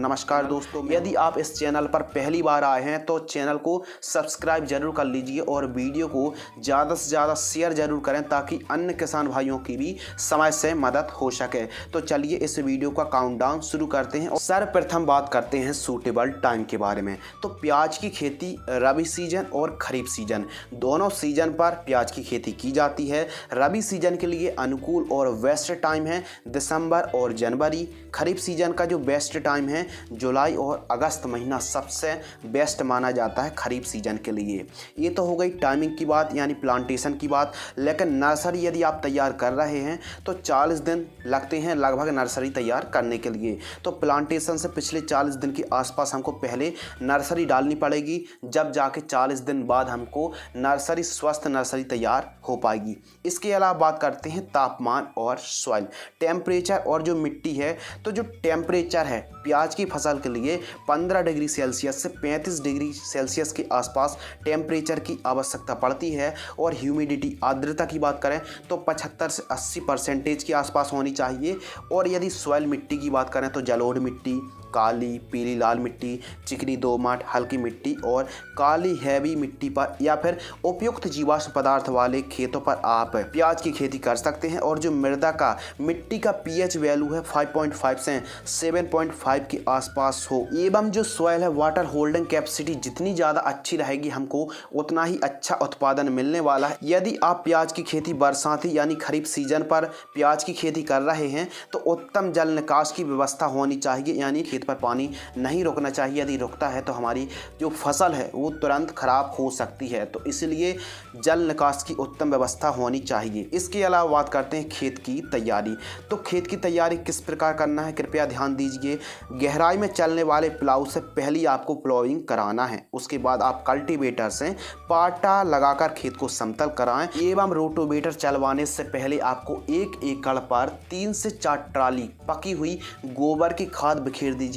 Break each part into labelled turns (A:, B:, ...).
A: नमस्कार दोस्तों, यदि आप इस चैनल पर पहली बार आए हैं तो चैनल को सब्सक्राइब जरूर कर लीजिए और वीडियो को ज़्यादा से ज़्यादा शेयर जरूर करें ताकि अन्य किसान भाइयों की भी समय से मदद हो सके। तो चलिए इस वीडियो का काउंटडाउन शुरू करते हैं और सर्वप्रथम बात करते हैं सूटेबल टाइम के बारे में। तो प्याज की खेती रबी सीजन और खरीफ सीजन दोनों सीजन पर प्याज की खेती की जाती है। रबी सीजन के लिए अनुकूल और बेस्ट टाइम है दिसंबर और जनवरी। खरीफ सीजन का जो बेस्ट टाइम है जुलाई और अगस्त महीना सबसे बेस्ट माना जाता है खरीफ सीजन के लिए। ये तो हो गई टाइमिंग की बात यानी प्लांटेशन की बात। लेकिन नर्सरी यदि आप तैयार कर रहे हैं तो 40 दिन लगते हैं लगभग नर्सरी तैयार करने के लिए। तो प्लांटेशन से पिछले 40 दिन के आसपास हमको पहले नर्सरी डालनी पड़ेगी, जब जाके 40 दिन बाद हमको नर्सरी स्वस्थ नर्सरी तैयार हो पाएगी। इसके अलावा बात करते हैं तापमान और सॉइल टेम्परेचर और जो मिट्टी है। तो जो टेम्परेचर है प्याज की फसल के लिए 15 डिग्री सेल्सियस से 35 डिग्री सेल्सियस के आसपास टेम्परेचर की आवश्यकता पड़ती है। और ह्यूमिडिटी आर्द्रता की बात करें तो 75 से 80% के आसपास होनी चाहिए। और यदि सॉइल मिट्टी की बात करें तो जलोढ़ मिट्टी, काली पीली लाल मिट्टी, चिकनी दोमट हल्की मिट्टी और काली हैवी मिट्टी पर या फिर उपयुक्त जीवाश्म पदार्थ वाले खेतों पर आप प्याज की खेती कर सकते हैं। और जो मृदा का मिट्टी का पीएच वैल्यू है 5.5 से 7.5 के आसपास हो, एवं जो सॉइल है वाटर होल्डिंग कैपेसिटी जितनी ज़्यादा अच्छी रहेगी हमको उतना ही अच्छा उत्पादन मिलने वाला है। यदि आप प्याज की खेती बरसाती यानी खरीफ सीजन पर प्याज की खेती कर रहे हैं तो उत्तम जल निकास की व्यवस्था होनी चाहिए, यानी पर पानी नहीं रुकना चाहिए। यदि रुकता है तो हमारी जो फसल है वो तुरंत खराब हो सकती है। तो इसलिए जल निकास की उत्तम व्यवस्था होनी चाहिए। इसके अलावा बात करते हैं खेत की तैयारी। तो खेत की तैयारी किस प्रकार करना है कृपया ध्यान दीजिए। गहराई में चलने वाले प्लाऊ से पहले आपको प्लाउइंग कराना है। उसके बाद आप कल्टीवेटर से पाटा लगाकर खेत को समतल कराएं एवं रोटोवेटर चलवाने से पहले आपको 1 एकड़ पर 3 से 4 ट्राली पकी हुई गोबर की खाद बिखेर दीजिए।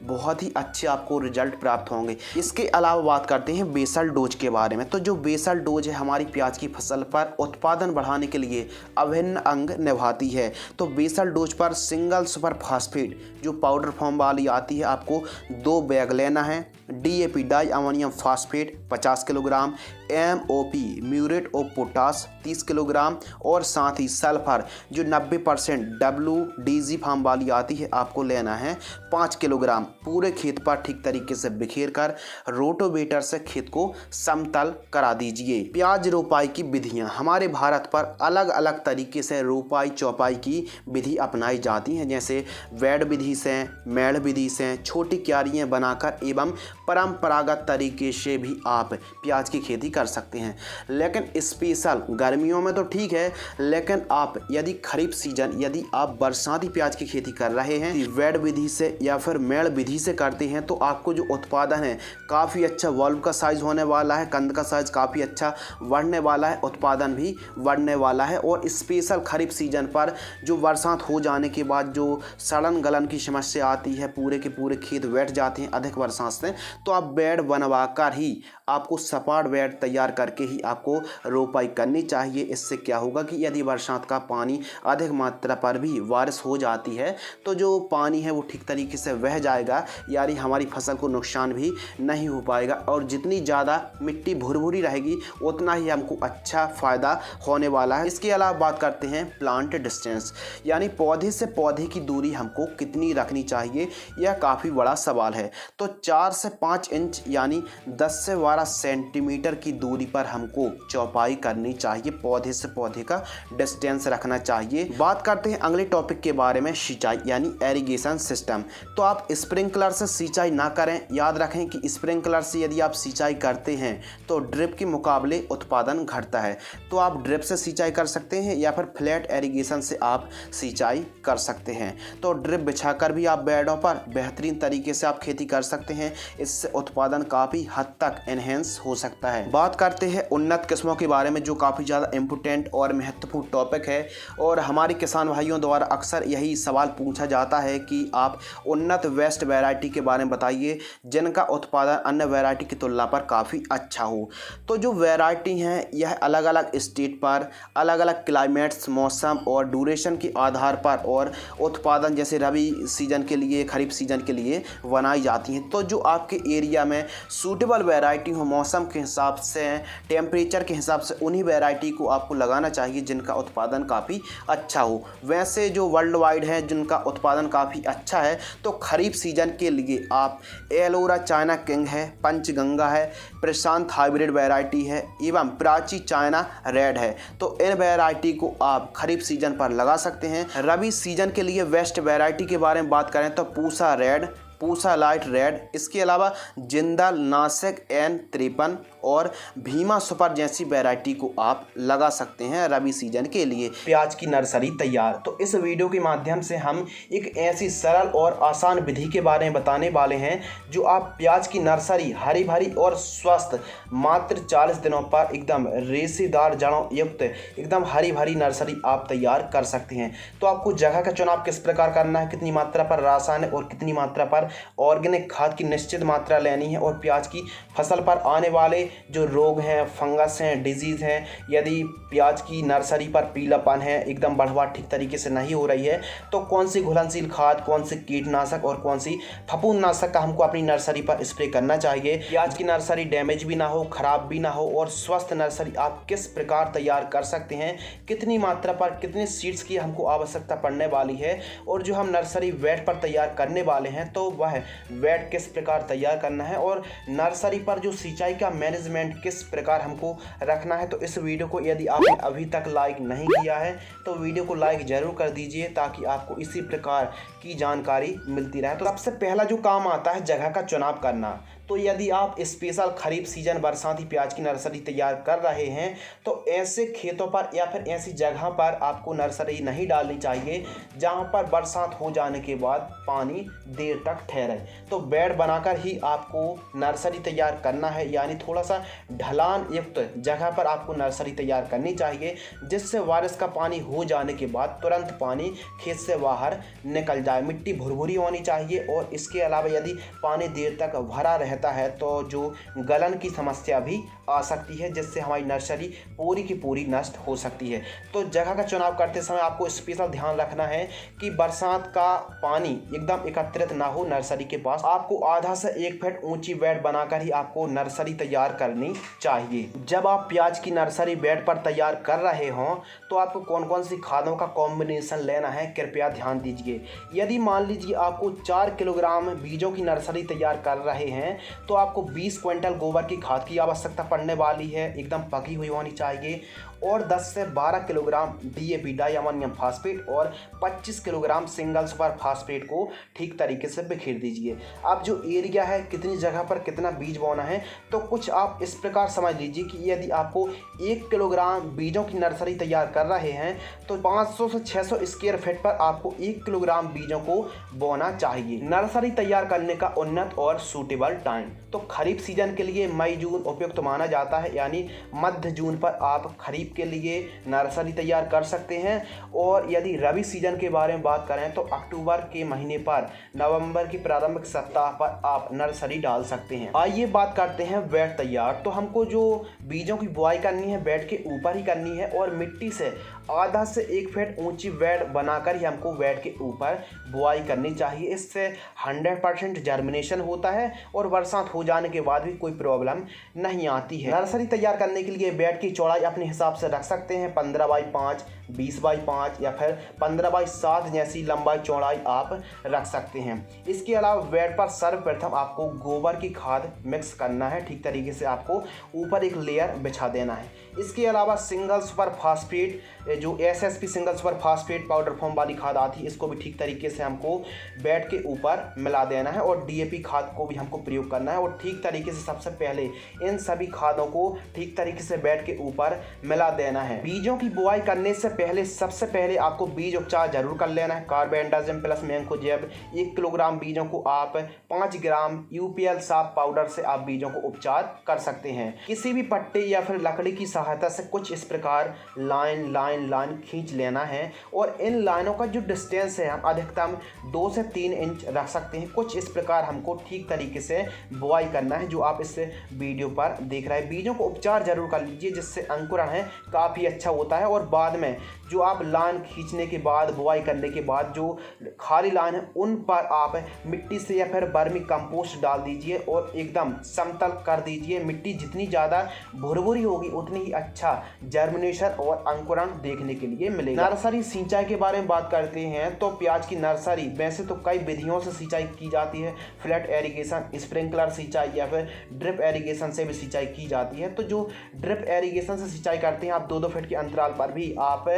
A: बहुत ही अच्छे आपको रिजल्ट प्राप्त होंगे। इसके अलावा बात करते हैं बेसल डोज के बारे में। तो जो बेसल डोज है हमारी प्याज की फसल पर उत्पादन बढ़ाने के लिए अभिन्न अंग निभाती है। तो बेसल डोज पर सिंगल सुपर फास्फेट जो पाउडर फॉर्म वाली आती है आपको 2 बैग लेना है। DAP di ammonium phosphate 50 kilogram, MOP muriate of potash 30 kilogram और साथ ही सल्फर जो 90% WDG फॉर्म वाली आती है आपको लेना है 5 किलोग्राम। पूरे खेत पर ठीक तरीके से बिखेर कर रोटोवेटर से खेत को समतल करा दीजिए। प्याज रोपाई की विधियां हमारे भारत पर अलग अलग तरीके से रोपाई चौपाई की विधि अपनाई जाती हैं, जैसे वेड विधि से, मेढ़ विधि से, छोटी क्यारियां बनाकर एवं परंपरागत तरीके से भी आप प्याज की खेती कर सकते हैं। लेकिन स्पेशल गर्मियों में तो ठीक है, लेकिन आप यदि खरीफ सीजन यदि आप बरसाती प्याज की खेती कर रहे हैं वेड विधि से या फिर मेढ़ विधि से करते हैं तो आपको जो उत्पादन है काफ़ी अच्छा वॉल्व का साइज होने वाला है, कंद का साइज काफ़ी अच्छा बढ़ने वाला है, उत्पादन भी बढ़ने वाला है। और स्पेशल खरीफ सीजन पर जो बरसात हो जाने के बाद जो सड़न गलन की समस्या आती है, पूरे के पूरे खेत बैठ जाते हैं अधिक बरसात से, तो आप बेड बनवा कर ही आपको सपाट बेड तैयार करके ही आपको रोपाई करनी चाहिए। इससे क्या होगा कि यदि बरसात का पानी अधिक मात्रा पर भी बारिश हो जाती है तो जो पानी है वो ठीक तरीके से बह जाएगा, यानी हमारी फसल को नुकसान भी नहीं हो पाएगा। और जितनी ज़्यादा मिट्टी भुरभुरी रहेगी उतना ही हमको अच्छा फ़ायदा होने वाला है। इसके अलावा बात करते हैं प्लांट डिस्टेंस, यानी पौधे से पौधे की दूरी हमको कितनी रखनी चाहिए, यह काफ़ी बड़ा सवाल है। तो 4 से 5 इंच यानी 10 से 12 सेंटीमीटर की दूरी पर हमको चौपाई करनी चाहिए, पौधे से पौधे का डिस्टेंस रखना चाहिए। बात करते हैं अगले टॉपिक के बारे में, सिंचाई यानी एरीगेशन सिस्टम। तो आप स्प्रिंकलर से सिंचाई ना करें। याद रखें कि स्प्रिंकलर से यदि आप सिंचाई करते हैं तो ड्रिप के मुकाबले उत्पादन घटता है। तो आप ड्रिप से सिंचाई कर सकते हैं या फिर फ्लैट एरीगेशन से आप सिंचाई कर सकते हैं। तो ड्रिप बिछाकर भी आप बेडों पर बेहतरीन तरीके से आप खेती कर सकते हैं। इससे उत्पादन काफ़ी हद तक एनहेंस हो सकता है। बात करते हैं उन्नत किस्मों के बारे में जो काफ़ी ज़्यादा इम्पोर्टेंट और महत्वपूर्ण टॉपिक है। और हमारे किसान भाइयों द्वारा अक्सर यही सवाल पूछा जाता है कि आप उन्नत वेस्ट वैरायटी के बारे में बताइए जिनका उत्पादन अन्य वैरायटी की तुलना पर काफ़ी अच्छा हो। तो जो वैरायटी हैं यह अलग अलग स्टेट पर अलग अलग क्लाइमेट्स, मौसम और ड्यूरेशन के आधार पर और उत्पादन जैसे रबी सीजन के लिए, खरीफ खरीफ सीजन के लिए बनाई जाती हैं। तो जो आपके एरिया में सूटेबल वैरायटी हो, मौसम के हिसाब से, टेम्परेचर के हिसाब से, उन्हीं वैरायटी को आपको लगाना चाहिए जिनका उत्पादन काफ़ी अच्छा हो। वैसे जो वर्ल्ड वाइड है जिनका उत्पादन काफ़ी अच्छा है, तो खरीफ सीजन के लिए आप एलोरा चाइना किंग है, पंचगंगा है, प्रशांत हाइब्रिड वैरायटी है एवं प्राची चाइना रेड है। तो इन वैरायटी को आप खरीफ सीजन पर लगा सकते हैं। रबी सीजन के लिए वेस्ट वैरायटी के बारे में बात करें तो Pusa red, Pusa light red, इसके अलावा जिंदाल नासिक N53 और भीमा सुपर जैसी वैरायटी को आप लगा सकते हैं रबी सीजन के लिए। प्याज की नर्सरी तैयार। तो इस वीडियो के माध्यम से हम एक ऐसी सरल और आसान विधि के बारे में बताने वाले हैं जो आप प्याज की नर्सरी हरी भरी और स्वस्थ मात्र 40 दिनों पर एकदम रेशेदार जड़ों युक्त एकदम हरी भरी नर्सरी आप तैयार कर सकते हैं। तो आपको जगह का चुनाव किस प्रकार करना है, कितनी मात्रा पर रासायनिक और कितनी मात्रा पर ऑर्गेनिक खाद की निश्चित मात्रा लेनी है, और प्याज की फसल पर आने वाले जो रोग हैं, फंगस हैं, डिजीज़ हैं, यदि प्याज की नर्सरी पर पीलापन है, एकदम बढ़वाट ठीक तरीके से नहीं हो रही है, तो कौन सी घुलनशील खाद, कौन सी कीटनाशक और कौन सी फफूंदनाशक का हमको अपनी नर्सरी पर स्प्रे करना चाहिए। प्याज की नर्सरी डैमेज भी ना हो, ख़राब भी ना हो, और स्वस्थ नर्सरी आप किस प्रकार तैयार कर सकते हैं, कितनी मात्रा पर कितने सीड्स की हमको आवश्यकता पड़ने वाली है, और जो हम नर्सरी वेट पर तैयार करने वाले हैं तो वह वेट किस प्रकार तैयार करना है, और नर्सरी पर जो सिंचाई का मैनेजमेंट किस प्रकार हमको रखना है। तो इस वीडियो को यदि आपने अभी तक लाइक नहीं किया है तो वीडियो को लाइक जरूर कर दीजिए ताकि आपको इसी प्रकार की जानकारी मिलती रहे। तो सबसे पहला जो काम आता है जगह का चुनाव करना। तो यदि आप स्पेशल खरीफ सीजन बरसाती प्याज की नर्सरी तैयार कर रहे हैं तो ऐसे खेतों पर या फिर ऐसी जगह पर आपको नर्सरी नहीं डालनी चाहिए जहां पर बरसात हो जाने के बाद पानी देर तक ठहरे। तो बेड बनाकर ही आपको नर्सरी तैयार करना है, यानी थोड़ा सा ढलान युक्त जगह पर आपको नर्सरी तैयार करनी चाहिए, जिससे बारिश का पानी हो जाने के बाद तुरंत पानी खेत से बाहर निकल जाए। मिट्टी भुरभुरी होनी चाहिए, और इसके अलावा यदि पानी देर तक भरा रहता है तो जो गलन की समस्या भी आ सकती है, जिससे हमारी नर्सरी पूरी की पूरी नष्ट हो सकती है। तो जगह का चुनाव करते समय आपको स्पेशल ध्यान रखना है कि बरसात का पानी एकदम एकत्रित ना हो नर्सरी के पास। आपको आधा से 1 फीट ऊंची बेड बनाकर ही आपको नर्सरी तैयार करनी चाहिए। जब आप प्याज की नर्सरी बेड पर तैयार कर रहे हों तो आपको कौन कौन सी खादों का कॉम्बिनेशन लेना है कृपया ध्यान दीजिए। यदि मान लीजिए आपको 4 किलोग्राम बीजों की नर्सरी तैयार कर रहे हैं तो आपको 20 क्विंटल गोबर की खाद की आवश्यकता पड़ने वाली है, एकदम पकी हुई होनी चाहिए, और 10 से 12 kilogram DAP di ammonium phosphate और 25 किलोग्राम सिंगल सुपर फास्फेट को ठीक तरीके से बिखेर दीजिए। अब जो एरिया है, कितनी जगह पर कितना बीज बोना है, तो कुछ आप इस प्रकार समझ लीजिए कि यदि आपको 1 किलोग्राम बीजों की नर्सरी तैयार कर रहे हैं तो 500 से 600 स्क्वायर फीट पर आपको 1 किलोग्राम बीजों को बोना चाहिए। नर्सरी तैयार करने का उन्नत और सूटेबल टाइम। तो खरीफ सीजन के लिए मई जून उपयुक्त माना जाता है, यानी मध्य जून पर आप खरीफ के लिए नर्सरी तैयार कर सकते हैं। और यदि रबी सीजन के बारे में बात करें तो अक्टूबर के महीने पर नवंबर की प्रारंभिक सप्ताह पर आप नर्सरी डाल सकते हैं। आइए बात करते हैं बेड तैयार। तो हमको जो बीजों की बुआई करनी है बेड के ऊपर ही करनी है, और मिट्टी से आधा से 1 फीट ऊंची बेड बनाकर ही हमको बेड के ऊपर बुआई करनी चाहिए। इससे 100% जर्मिनेशन होता है और बरसात हो जाने के बाद भी कोई प्रॉब्लम नहीं आती है। नर्सरी तैयार करने के लिए बेड की चौड़ाई अपने हिसाब से रख सकते हैं, 15 बाई 5, 20 बाई 5 या फिर 15 बाई 7 जैसी लंबाई चौड़ाई आप रख सकते हैं। इसके अलावा बेड पर सर्वप्रथम आपको गोबर की खाद मिक्स करना है, ठीक तरीके से आपको ऊपर एक लेयर बिछा देना है। इसके अलावा सिंगल सुपर फास्फेट, जो SSP single super phosphate powder form वाली खाद आती है, इसको भी ठीक तरीके से हमको बेड के ऊपर मिला देना है, और DAP खाद को भी हमको प्रयोग करना है। और ठीक तरीके से सबसे पहले इन सभी खादों को ठीक तरीके से बेड के ऊपर मिला देना है। बीजों की बुआई करने से पहले सबसे पहले आपको बीज उपचार जरूर कर लेना है। कार्बेंडाजिम प्लस मैंकोजेब 1 किलोग्राम बीजों को आप 5 ग्राम UPL साफ पाउडर से आप बीजों को उपचार कर सकते हैं। किसी भी पट्टे या फिर लकड़ी की सहायता से कुछ इस प्रकार लाइन लाइन लाइन खींच लेना है, और इन लाइनों का जो डिस्टेंस है हम अधिकतम 2 से 3 इंच रख सकते हैं। कुछ इस प्रकार हमको ठीक तरीके से बुआई करना है, जो आप इस वीडियो पर देख रहे हैं। बीजों को उपचार जरूर कर लीजिए, जिससे अंकुरण है काफ़ी अच्छा होता है, और बाद में जो आप लाइन खींचने के बाद, बुआई करने के बाद जो खाली लाइन है उन पर आप मिट्टी से या फिर वर्मी कंपोस्ट डाल दीजिए और एकदम समतल कर दीजिए। मिट्टी जितनी ज़्यादा भुरभुरी होगी उतनी ही अच्छा जर्मिनेशन और अंकुरण देखने के लिए मिलेगा। नर्सरी सिंचाई के बारे में बात करते हैं तो प्याज की नर्सरी वैसे तो कई विधियों से सिंचाई की जाती है। फ्लैट एरीगेशन, स्प्रिंकलर सिंचाई या फिर ड्रिप एरीगेशन से भी सिंचाई की जाती है। तो जो ड्रिप एरीगेशन से सिंचाई करते हैं, आप 2-2 फीट के अंतराल पर भी आप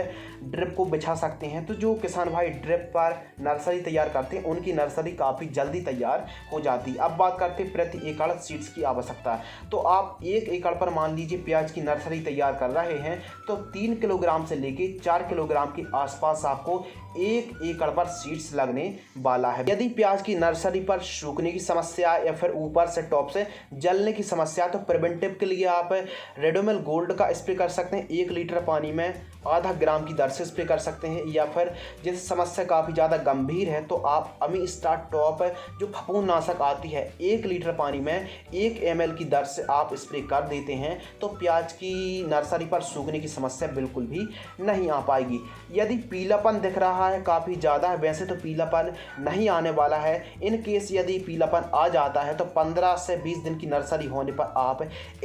A: ड्रिप को बिछा सकते हैं। तो जो किसान भाई ड्रिप पर नर्सरी तैयार करते हैं उनकी नर्सरी काफ़ी जल्दी तैयार हो जाती है। अब बात करते हैं प्रति एकड़ सीड्स की आवश्यकता। तो आप 1 एकड़ पर मान लीजिए प्याज की नर्सरी तैयार कर रहे हैं तो 3 किलोग्राम से लेके 4 किलोग्राम के आसपास आपको 1 एकड़ पर सीड्स लगने वाला है। यदि प्याज की नर्सरी पर सूखने की समस्या या फिर ऊपर से टॉप से जलने की समस्या, तो प्रिवेंटिव के लिए आप रेडोमिल गोल्ड का स्प्रे कर सकते हैं। 1 लीटर पानी में आधा ग्राम की दर से स्प्रे कर सकते हैं। या फिर जैसे समस्या काफ़ी ज़्यादा गंभीर है तो आप अमी स्टार टॉप जो फफूंदनाशक आती है 1 लीटर पानी में 1 ml की दर से आप स्प्रे कर देते हैं तो प्याज की नर्सरी पर सूखने की समस्या बिल्कुल भी नहीं आ पाएगी। यदि पीलापन दिख रहा है काफ़ी ज़्यादा है, वैसे तो पीलापन नहीं आने वाला है। इन केस यदि पीलापन आ जाता है तो 15 से 20 दिन की नर्सरी होने पर आप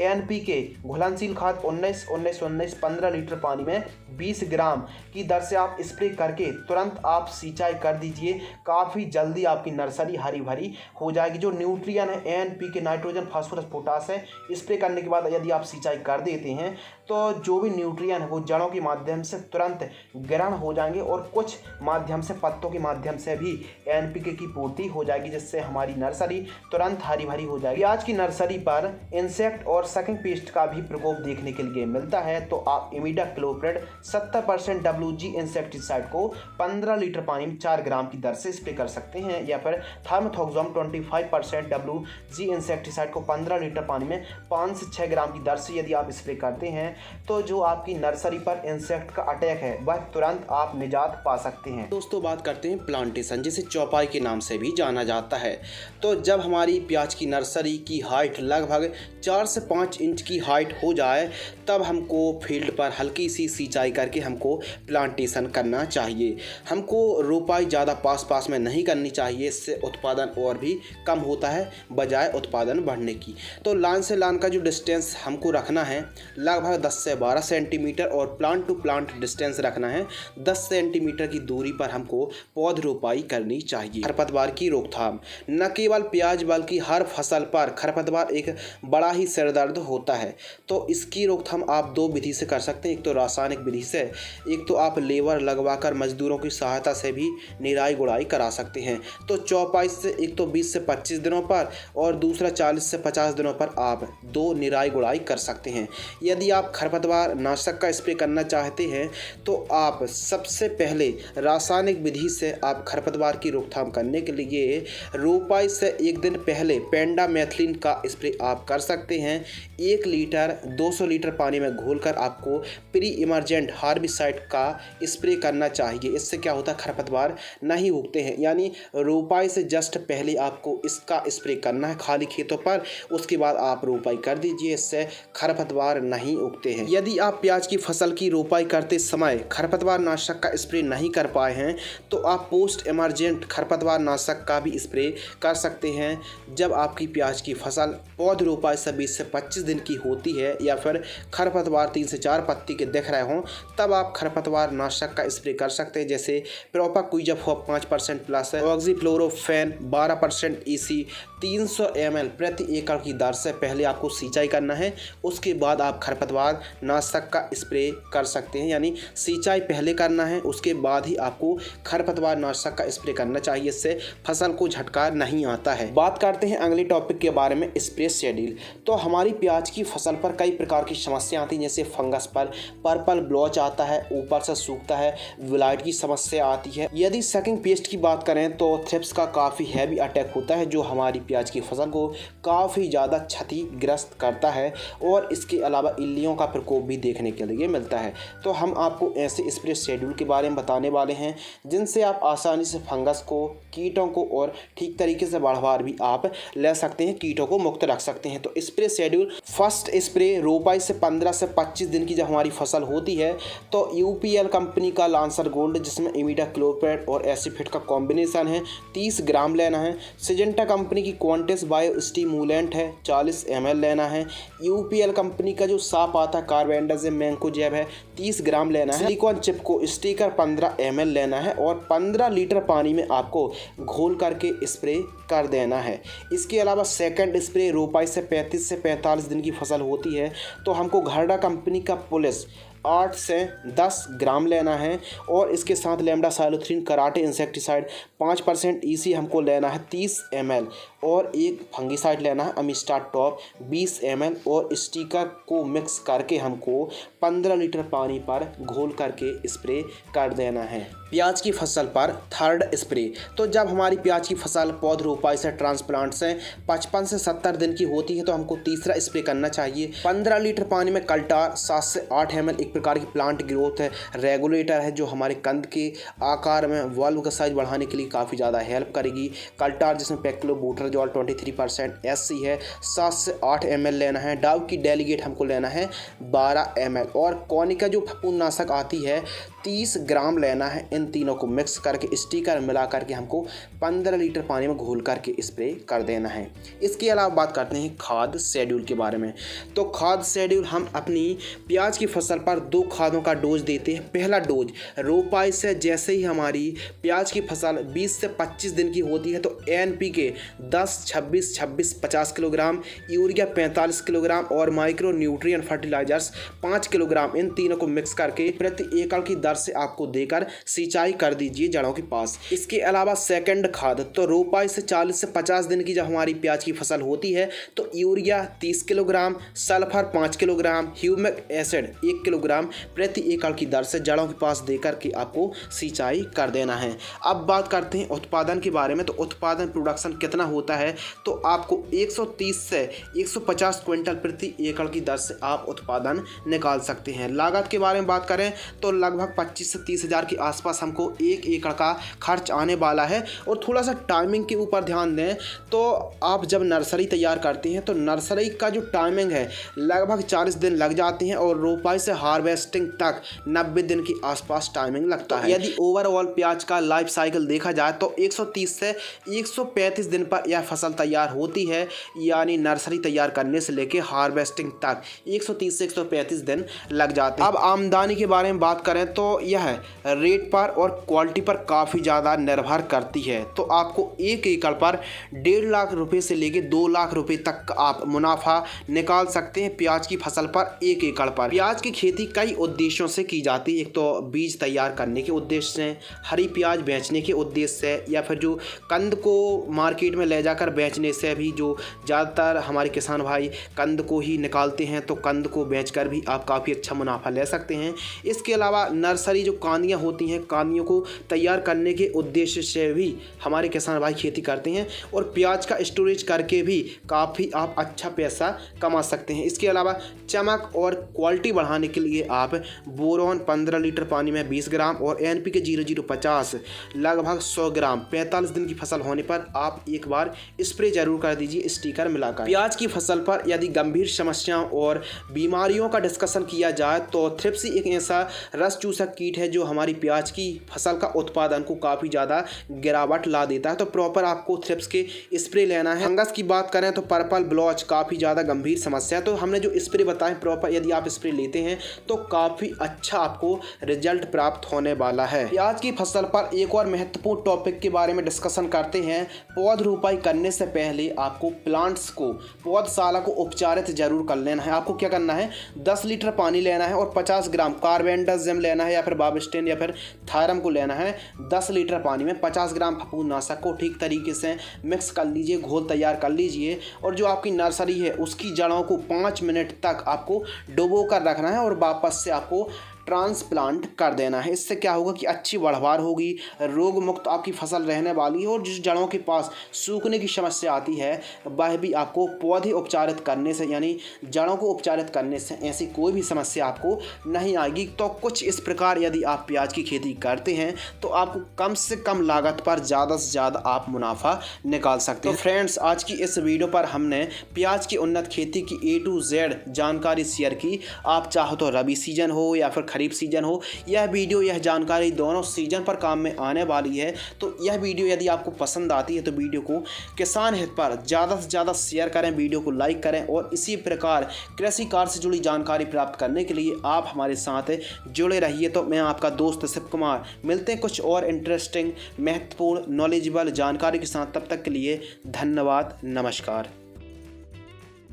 A: NPK घुलनशील खाद 19-19-19 15 लीटर पानी में 20 ग्राम की दर से आप स्प्रे करके तुरंत आप सिंचाई कर दीजिए। काफ़ी जल्दी आपकी नर्सरी हरी भरी हो जाएगी। जो न्यूट्रिएंट है NPK, नाइट्रोजन, फास्फोरस, पोटास है, स्प्रे करने के बाद यदि आप सिंचाई कर देते हैं तो जो भी न्यूट्रिएंट है वो जड़ों के माध्यम से तुरंत ग्रहण हो जाएंगे और कुछ माध्यम से, पत्तों के माध्यम से भी NPK की पूर्ति हो जाएगी, जिससे हमारी नर्सरी तुरंत हरी भरी हो जाएगी। आज की नर्सरी पर इंसेक्ट और सकिंग पेस्ट का भी प्रकोप देखने के लिए मिलता है तो आप इमिडाक्लोप्रिड 70% WG इंसेक्टिसाइड को 15 लीटर पानी में 4 ग्राम की दर से स्प्रे कर सकते हैं। या फिर थार्मोथोक्सोम 25% WG इंसेक्टिसाइड को 15 लीटर पानी में 5 से 6 ग्राम की दर से यदि आप स्प्रे करते हैं तो जो आपकी नर्सरी पर इंसेक्ट का अटैक है वह तुरंत आप निजात पा सकते हैं। दोस्तों बात करते हैं प्लांटेशन, जिसे चौपाई के नाम से भी जाना जाता है। तो जब हमारी प्याज की नर्सरी की हाइट लगभग 4 से 5 इंच की हाइट हो जाए तब हमको फील्ड पर हल्की सी सिंचाई करके हमको प्लांटेशन करना चाहिए। हमको रोपाई ज़्यादा पास में नहीं करनी चाहिए, इससे उत्पादन और भी कम होता है बजाय उत्पादन बढ़ने की। तो लाइन से लाइन का जो डिस्टेंस हमको रखना है लगभग 10 से 12 सेंटीमीटर और प्लांट टू प्लांट डिस्टेंस रखना है 10 सेंटीमीटर की दूरी पर हमको पौध रोपाई करनी चाहिए। खरपतवार की रोकथाम, न केवल प्याज बल्कि हर फसल पर खरपतवार एक बड़ा ही सिरदर्द होता है। तो इसकी रोकथाम आप 2 विधि से कर सकते हैं। एक तो रासायनिक विधि से, एक तो आप लेबर लगवाकर मजदूरों की सहायता से भी निराई गुड़ाई करा सकते हैं। तो चौपाई से एक तो 20 से 25 दिनों पर और दूसरा 40 से 50 दिनों पर आप 2 निराई गुड़ाई कर सकते हैं। यदि आप खरपतवार नाशक का स्प्रे करना चाहते हैं तो आप सबसे पहले रासायनिक विधि से आप खरपतवार की रोकथाम करने के लिए रोपाई से 1 दिन पहले पेंडामेथिलिन का स्प्रे आप कर सकते हैं। 1 लीटर 200 लीटर पानी में घोलकर आपको प्री इमरजेंट हार्बिसाइड का स्प्रे करना चाहिए। इससे क्या होता है, खरपतवार नहीं उगते हैं। यानी रोपाई से जस्ट पहले आपको इसका स्प्रे करना है खाली खेतों पर, उसके बाद आप रोपाई कर दीजिए, इससे खरपतवार नहीं उगते हैं। यदि आप प्याज की फसल की रोपाई करते समय खरपतवार नाशक का स्प्रे नहीं कर पाए हैं तो आप पोस्ट इमरजेंट खरपतवार नाशक का भी स्प्रे कर सकते हैं। जब आपकी प्याज की फसल पौध रोपाई से 20 से 25 दिन की होती है या फिर खरपतवार 3 से 4 पत्ती के दिख रहे हों तब आप खरपतवार नाशक का स्प्रे कर सकते हैं, जैसे प्रोपाक्विजाफॉप 5% प्लस, ऑक्सीफ्लोरोफेन 12% EC 300 ml प्रति एकड़ की दर से पहले आपको सिंचाई करना है। उसके बाद आप खरपतवार नाशक का स्प्रे कर सकते हैं। यानी सिंचाई पहले करना है, उसके बाद ही आपको खरपतवार नाशक का स्प्रे करना चाहिए, इससे फसल को झटका नहीं आता है। बात करते हैं अगले टॉपिक के बारे में, स्प्रे शेड्यूल। तो हमारी प्याज की फसल पर कई प्रकार की समस्या आती हैं, जैसे फंगस पर पर्पल ब्लॉच आता है, ऊपर से सूखता है, विलाइट की समस्या आती है। यदि सकिंग पेस्ट की बात करें तो थ्रिप्स का काफ़ी हैवी अटैक होता है जो हमारी प्याज की फसल को काफ़ी ज़्यादा क्षतिग्रस्त करता है और इसके अलावा इल्लियों का प्रकोप भी देखने के लिए मिलता है। तो हम आपको ऐसे स्प्रे शेड्यूल के बारे में बताने वाले हैं जिनसे आप आसानी से फंगस को, कीटों को और ठीक तरीके से बढ़वार भी आप ले सकते हैं, कीटों को मुक्त रख सकते हैं। तो स्प्रे शेड्यूल, फर्स्ट स्प्रे रोपाई से 15 से 25 दिन की जब हमारी फसल होती है तो UPL कंपनी का लांसर गोल्ड जिसमें इमिडाक्लोप्रिड और एसिफेट का कॉम्बिनेशन है 30 ग्राम लेना है। सिजेंटा कंपनी की क्वांटिस बायो स्टिमुलेंट है 40 ml लेना है। UPL कंपनी का जो साफ आता कार्बेंडाजिम मैंकोजेब है 30 ग्राम लेना है। सिलिकॉन चिप को स्टिकर 15 ml लेना है और 15 लीटर पानी में आपको घोल करके स्प्रे कर देना है। इसके अलावा सेकंड स्प्रे रोपाई से 35 से 45 दिन की फसल होती है तो हमको घरडा कंपनी का पुलिस 8 से 10 ग्राम लेना है और इसके साथ लैम्डा साइलोथ्रीन कराटे इंसेक्टिसाइड 5% EC हमको लेना है 30 ml और एक फंगिसाइड लेना है अमिस्टार टॉप 20 ml और स्टिकर को मिक्स करके हमको 15 लीटर पानी पर घोल करके स्प्रे कर देना है। प्याज की फसल पर थर्ड स्प्रे, तो जब हमारी प्याज की फसल पौध रोपाई से ट्रांसप्लांट से 55 से 70 दिन की होती है तो हमको तीसरा स्प्रे करना चाहिए। 15 लीटर पानी में कल्टार 7 से 8 ml एक प्रकार की प्लांट ग्रोथ है रेगुलेटर है जो हमारे कंद के आकार में वॉल्व का साइज बढ़ाने के लिए काफ़ी ज़्यादा हेल्प करेगी। कल्टार जिसमें पेक्लोबुटराजोल 23% SC है 7 से 8 ml लेना है। डाव की डेलीगेट हमको लेना है 12 ml और कोनिका जो फफूंदनाशक आती है 30 ग्राम लेना है। इन तीनों को मिक्स करके स्टिकर मिला करके हमको 15 लीटर पानी में घोल करके स्प्रे कर देना है। इसके अलावा बात करते हैं खाद शेड्यूल के बारे में। तो खाद शेड्यूल हम अपनी प्याज की फसल पर 2 खादों का डोज देते हैं। पहला डोज रोपाई से जैसे ही हमारी प्याज की फसल 20 से 25 दिन की होती है तो NPK 10, 26, 26, 50 किलोग्राम, यूरिया 45 किलोग्राम और माइक्रो न्यूट्रिएंट फर्टिलाइजर्स 5 किलोग्राम, इन तीनों को मिक्स करके प्रति एकड़ की दर से आपको देकर सिंचाई कर दीजिए जड़ों के पास। इसके अलावा सेकंड खाद, तो रोपाई से 40 से 50 दिन की जब हमारी प्याज की फसल होती है तो urea 30 kilogram, sulphur 5 kilogram, humic acid 1 kilogram प्रति एकड़ की दर से जड़ों के पास देकर के आपको सिंचाई कर देना है। अब बात करते हैं उत्पादन के बारे में। तो उत्पादन प्रोडक्शन कितना होता है तो आपको 130 से 150 क्विंटल प्रति एकड़ की दर से आप उत्पादन निकाल सकते हैं। लागत के बारे में बात करें तो लगभग 25 से 30 हज़ार के आसपास हमको 1 एकड़ का खर्च आने वाला है। और थोड़ा सा टाइमिंग के ऊपर ध्यान दें तो आप जब नर्सरी तैयार करते हैं तो नर्सरी का जो टाइमिंग है लगभग 40 दिन लग जाते हैं और रोपाई से हार्वेस्टिंग तक 90 दिन के आसपास टाइमिंग लगता है। यदि ओवरऑल प्याज का लाइफ साइकिल देखा जाए तो 130 से 135 दिन पर यह फसल तैयार होती है, यानी नर्सरी तैयार करने से लेके हार्वेस्टिंग तक 130 से 135 दिन लग जाते हैं। अब आमदनी के बारे में बात करें तो यह रेट पर और क्वालिटी पर काफ़ी ज़्यादा निर्भर करती है। तो आपको 1 एकड़ पर 1.5 लाख रुपए से लेके 2 लाख रुपए तक आप मुनाफा निकाल सकते हैं प्याज की फसल पर 1 एकड़ पर। प्याज की खेती कई उद्देश्यों से की जाती है। एक तो बीज तैयार करने के उद्देश्य से, हरी प्याज बेचने के उद्देश्य से, या फिर जो कंद को मार्केट में ले जाकर बेचने से भी जो ज़्यादातर हमारे किसान भाई कंद को ही निकालते हैं तो कंद को बेचकर भी आप काफ़ी अच्छा मुनाफा ले सकते हैं। इसके अलावा नर्सरी जो कांदियाँ होती हैं, कांदियों को तैयार करने के उद्देश्य से भी हमारे किसान भाई खेती करते हैं और प्याज का स्टोरेज करके भी काफ़ी आप अच्छा पैसा कमा सकते हैं। इसके अलावा चमक और क्वालिटी बढ़ाने के लिए आप बोरॉन 15 लीटर पानी में 20 ग्राम और NPK 0050 लगभग 100 ग्राम 45 दिन की फसल होने पर आप एक बार स्प्रे जरूर कर दीजिए स्टिकर मिलाकर। प्याज की फसल पर यदि गंभीर समस्याओं और बीमारियों का डिस्कशन किया जाए तो थ्रिप्सी एक ऐसा रस चूसक कीट है जो हमारी प्याज की फसल का उत्पादन को काफ़ी ज़्यादा गिरावट ला देता है। तो प्रॉपर आपको थ्रिप्स के स्प्रे लेना है। फंगस की बात करें तो पर्पल ब्लॉच काफ़ी ज़्यादा गंभीर समस्या है। तो हमने जो स्प्रे बताए प्रॉपर यदि आप स्प्रे लेते हैं तो काफ़ी अच्छा आपको रिजल्ट प्राप्त होने वाला है। प्याज की फसल पर एक और महत्वपूर्ण टॉपिक के बारे में डिस्कशन करते हैं। पौध रोपाई करने से पहले आपको प्लांट्स को, पौधशाला को उपचारित जरूर कर लेना है। आपको क्या करना है, 10 लीटर पानी लेना है और 50 ग्राम कार्बेंडाजिम लेना है या फिर बाबिस्टेन या फिर थायरम को लेना है। 10 लीटर पानी में 50 ग्राम फफूंदनाशक को ठीक तरीके से मिक्स कर लीजिए, घोल तैयार कर लीजिए और जो आपकी नर्सरी है उसकी जड़ों को 5 मिनट तक आपको डुबो कर रखना है और वापस से आपको ट्रांसप्लांट कर देना है। इससे क्या होगा कि अच्छी बढ़वार होगी, रोग मुक्त आपकी फसल रहने वाली है और जिस जड़ों के पास सूखने की समस्या आती है वह भी आपको पौधे उपचारित करने से यानी जड़ों को उपचारित करने से ऐसी कोई भी समस्या आपको नहीं आएगी। तो कुछ इस प्रकार यदि आप प्याज की खेती करते हैं तो आपको कम से कम लागत पर ज़्यादा से ज़्यादा आप मुनाफा निकाल सकते हैं। तो फ्रेंड्स, आज की इस वीडियो पर हमने प्याज की उन्नत खेती की A to Z जानकारी शेयर की। आप चाहो तो रबी सीजन हो या फिर खरीफ सीजन हो, यह वीडियो यह जानकारी दोनों सीजन पर काम में आने वाली है। तो यह वीडियो यदि आपको पसंद आती है तो वीडियो को किसान हित पर ज़्यादा से ज़्यादा शेयर करें, वीडियो को लाइक करें और इसी प्रकार कृषि कार्य से जुड़ी जानकारी प्राप्त करने के लिए आप हमारे साथ जुड़े रहिए। तो मैं आपका दोस्त शिव कुमार, मिलते हैं कुछ और इंटरेस्टिंग, महत्वपूर्ण, नॉलेजेबल जानकारी के साथ। तब तक के लिए धन्यवाद, नमस्कार।